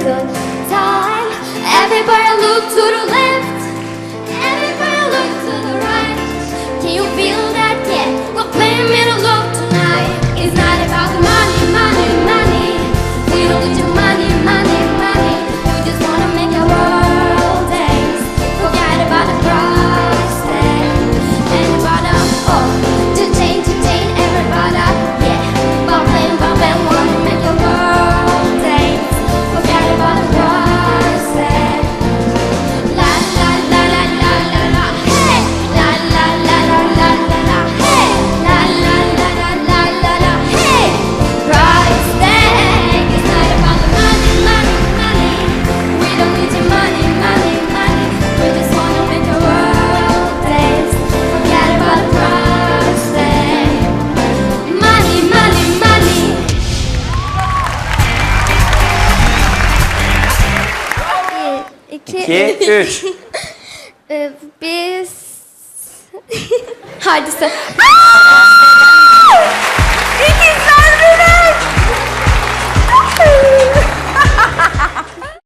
good time. Everybody look to the left, everybody look to the right. Can you feel that? Yeah, we're playing middle love tonight. It's not about the money, money, money. We don't need your money, money, money. We just wanna make our world dance. Forget about the price tag and about the to change, everybody. Yeah, bumpin', bumpin', wanna make your world dance. Forget about the price tag. La la la la la la la. Hey, la la la la la la la. Hey, la la la la la la la. Hey, price tag. It's not about the money, money, money. We don't need your money, money, money. We just wanna make the world dance. Forget about the price tag. Money, money, money. Bir, iki, 2, 3. Biz... Hadise.